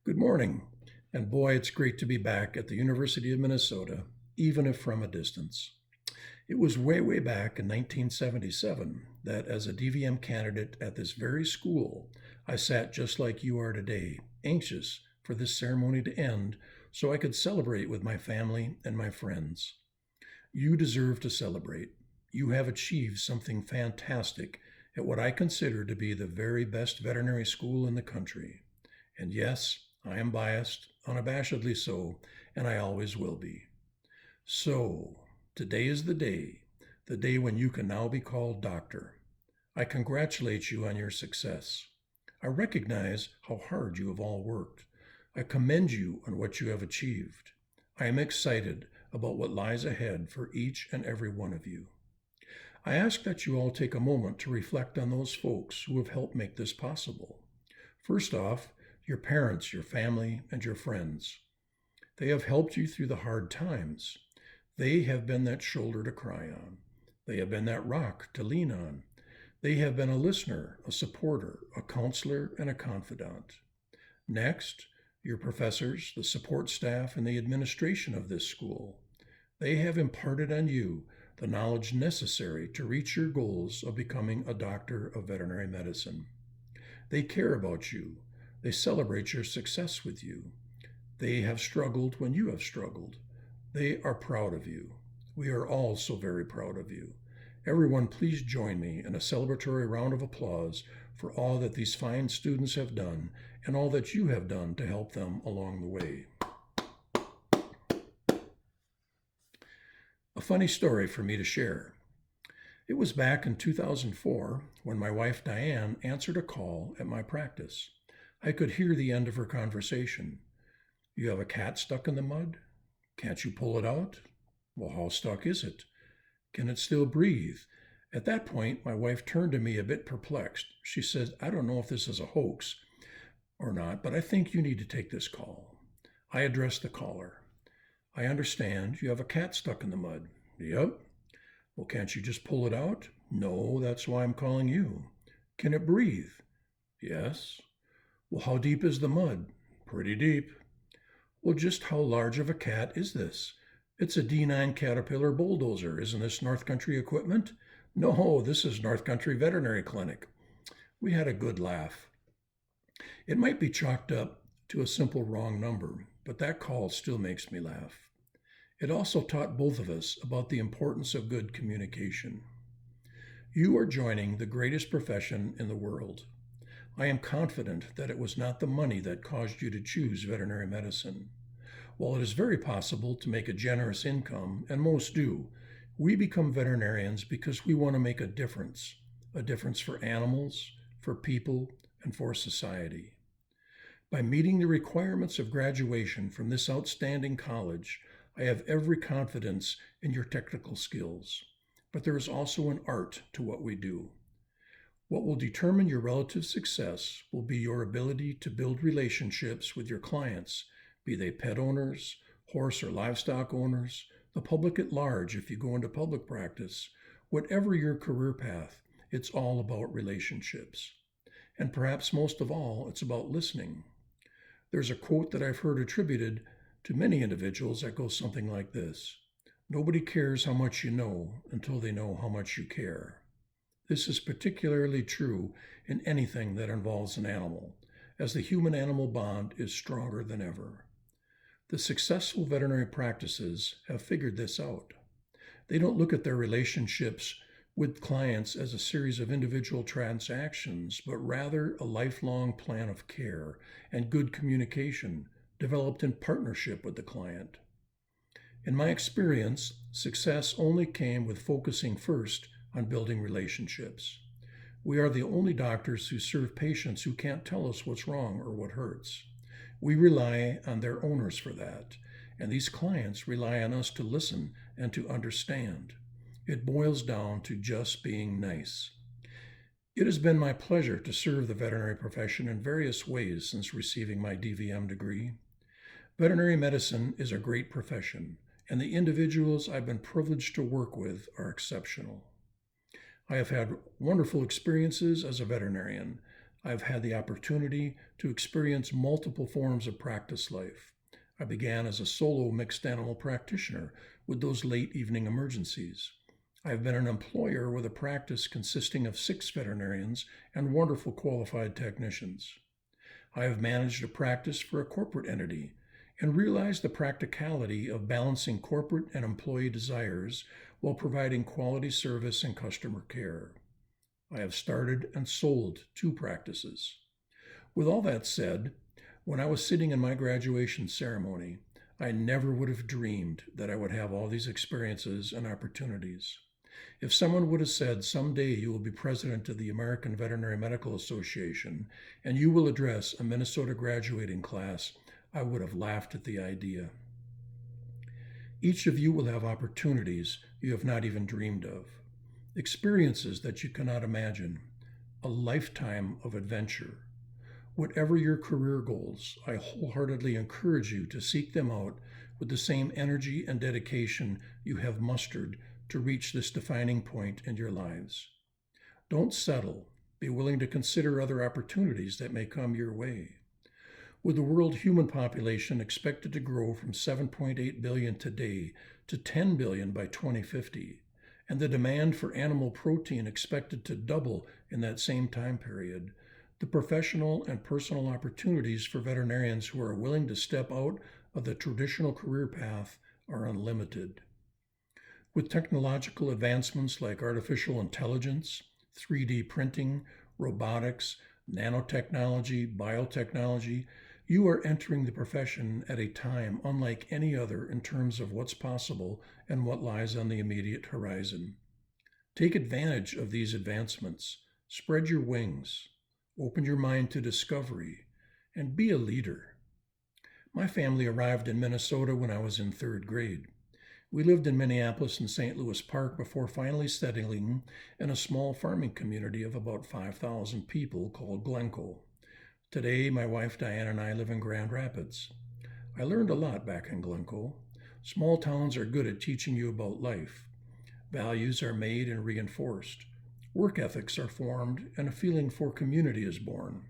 Good morning, and boy, it's great to be back at the University of Minnesota, even if from a distance. It was way back in 1977 that, as a DVM candidate at this very school, I sat just like you are today, anxious for this ceremony to end so I could celebrate with my family and my friends. You deserve to celebrate. You have achieved something fantastic at what I consider to be the very best veterinary school in the country. And yes, I am biased, unabashedly so, and I always will be. So, today is the day when you can now be called doctor. I congratulate you on your success. I recognize how hard you have all worked. I commend you on what you have achieved. I am excited about what lies ahead for each and every one of you. I ask that you all take a moment to reflect on those folks who have helped make this possible. First off, your parents, your family, and your friends. They have helped you through the hard times. They have been that shoulder to cry on. They have been that rock to lean on. They have been a listener, a supporter, a counselor, and a confidant. Next, your professors, the support staff, and the administration of this school. They have imparted on you the knowledge necessary to reach your goals of becoming a doctor of veterinary medicine. They care about you. They celebrate your success with you. They have struggled when you have struggled. They are proud of you. We are all so very proud of you. Everyone, please join me in a celebratory round of applause for all that these fine students have done and all that you have done to help them along the way. A funny story for me to share. It was back in 2004 when my wife Diane answered a call at my practice. I could hear the end of her conversation. You have a cat stuck in the mud? Can't you pull it out? Well, how stuck is it? Can it still breathe? At that point, my wife turned to me a bit perplexed. She said, I don't know if this is a hoax or not, but I think you need to take this call. I addressed the caller. I understand you have a cat stuck in the mud. Yep. Well, can't you just pull it out? No, that's why I'm calling you. Can it breathe? Yes. Well, how deep is the mud? Pretty deep. Well, just how large of a cat is this? It's a D9 Caterpillar bulldozer. Isn't this North Country equipment? No, this is North Country Veterinary Clinic. We had a good laugh. It might be chalked up to a simple wrong number, but that call still makes me laugh. It also taught both of us about the importance of good communication. You are joining the greatest profession in the world. I am confident that it was not the money that caused you to choose veterinary medicine. While it is very possible to make a generous income, and most do, we become veterinarians because we want to make a difference for animals, for people, and for society. By meeting the requirements of graduation from this outstanding college, I have every confidence in your technical skills. But there is also an art to what we do. What will determine your relative success will be your ability to build relationships with your clients, be they pet owners, horse or livestock owners, the public at large if you go into public practice. Whatever your career path, it's all about relationships. And perhaps most of all, it's about listening. There's a quote that I've heard attributed to many individuals that goes something like this: nobody cares how much you know until they know how much you care. This is particularly true in anything that involves an animal, as the human-animal bond is stronger than ever. The successful veterinary practices have figured this out. They don't look at their relationships with clients as a series of individual transactions, but rather a lifelong plan of care and good communication developed in partnership with the client. In my experience, success only came with focusing first on building relationships. We are the only doctors who serve patients who can't tell us what's wrong or what hurts. We rely on their owners for that, and these clients rely on us to listen and to understand. It boils down to just being nice. It has been my pleasure to serve the veterinary profession in various ways since receiving my DVM degree. Veterinary medicine is a great profession, and the individuals I've been privileged to work with are exceptional. I have had wonderful experiences as a veterinarian. I've had the opportunity to experience multiple forms of practice life. I began as a solo mixed animal practitioner with those late evening emergencies. I've been an employer with a practice consisting of 6 veterinarians and wonderful qualified technicians. I have managed a practice for a corporate entity and realized the practicality of balancing corporate and employee desires while providing quality service and customer care. I have started and sold 2 practices. With all that said, when I was sitting in my graduation ceremony, I never would have dreamed that I would have all these experiences and opportunities. If someone would have said, someday you will be president of the American Veterinary Medical Association and you will address a Minnesota graduating class, I would have laughed at the idea. Each of you will have opportunities you have not even dreamed of, experiences that you cannot imagine, a lifetime of adventure. Whatever your career goals, I wholeheartedly encourage you to seek them out with the same energy and dedication you have mustered to reach this defining point in your lives. Don't settle. Be willing to consider other opportunities that may come your way. With the world human population expected to grow from 7.8 billion today to 10 billion by 2050, and the demand for animal protein expected to double in that same time period, the professional and personal opportunities for veterinarians who are willing to step out of the traditional career path are unlimited. With technological advancements like artificial intelligence, 3D printing, robotics, nanotechnology, biotechnology, you are entering the profession at a time unlike any other in terms of what's possible and what lies on the immediate horizon. Take advantage of these advancements, spread your wings, open your mind to discovery, and be a leader. My family arrived in Minnesota when I was in 3rd grade. We lived in Minneapolis and St. Louis Park before finally settling in a small farming community of about 5,000 people called Glencoe. Today, my wife Diane and I live in Grand Rapids. I learned a lot back in Glencoe. Small towns are good at teaching you about life. Values are made and reinforced. Work ethics are formed, and a feeling for community is born.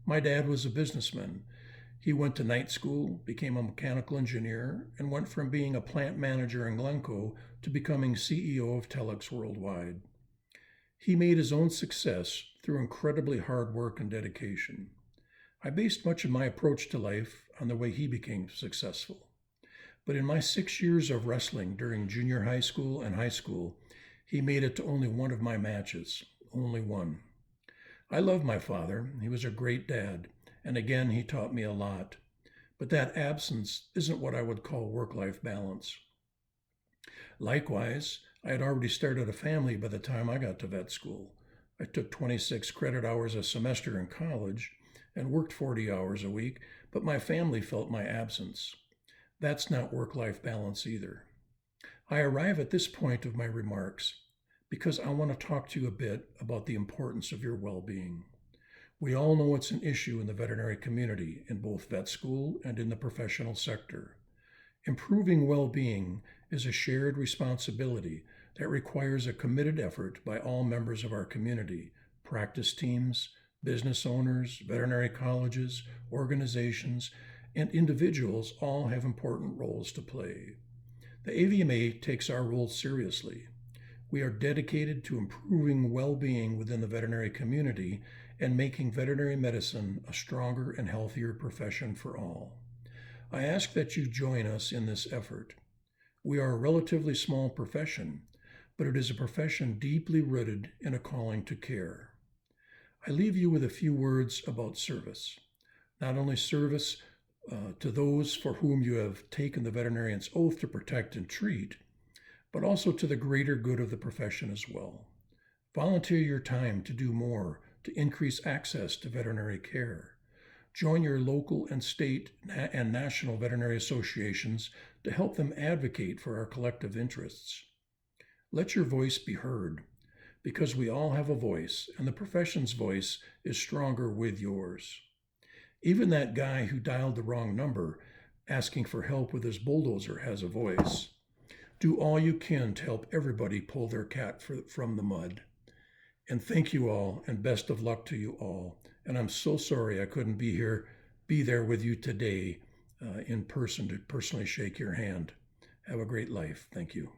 My dad was a businessman. He went to night school, became a mechanical engineer, and went from being a plant manager in Glencoe to becoming CEO of Telex Worldwide. He made his own success through incredibly hard work and dedication. I based much of my approach to life on the way he became successful. But in my 6 years of wrestling during junior high school and high school, he made it to only one of my matches, only one. I love my father. He was a great dad, and again, he taught me a lot. But that absence isn't what I would call work-life balance. Likewise, I had already started a family by the time I got to vet school. I took 26 credit hours a semester in college and worked 40 hours a week, but my family felt my absence. That's not work-life balance either. I arrive at this point of my remarks because I want to talk to you a bit about the importance of your well-being. We all know it's an issue in the veterinary community, in both vet school and in the professional sector. Improving well-being is a shared responsibility that requires a committed effort by all members of our community, practice teams, business owners, veterinary colleges, organizations, and individuals all have important roles to play. The AVMA takes our role seriously. We are dedicated to improving well-being within the veterinary community and making veterinary medicine a stronger and healthier profession for all. I ask that you join us in this effort. We are a relatively small profession, but it is a profession deeply rooted in a calling to care. I leave you with a few words about service. Not only service to those for whom you have taken the veterinarian's oath to protect and treat, but also to the greater good of the profession as well. Volunteer your time to do more to increase access to veterinary care. Join your local and state and national veterinary associations to help them advocate for our collective interests. Let your voice be heard, because we all have a voice, and the profession's voice is stronger with yours. Even that guy who dialed the wrong number asking for help with his bulldozer has a voice. Do all you can to help everybody pull their cat from the mud. And thank you all, and best of luck to you all And I'm so sorry I couldn't be there with you today in person to personally shake your hand. Have a great life. Thank you.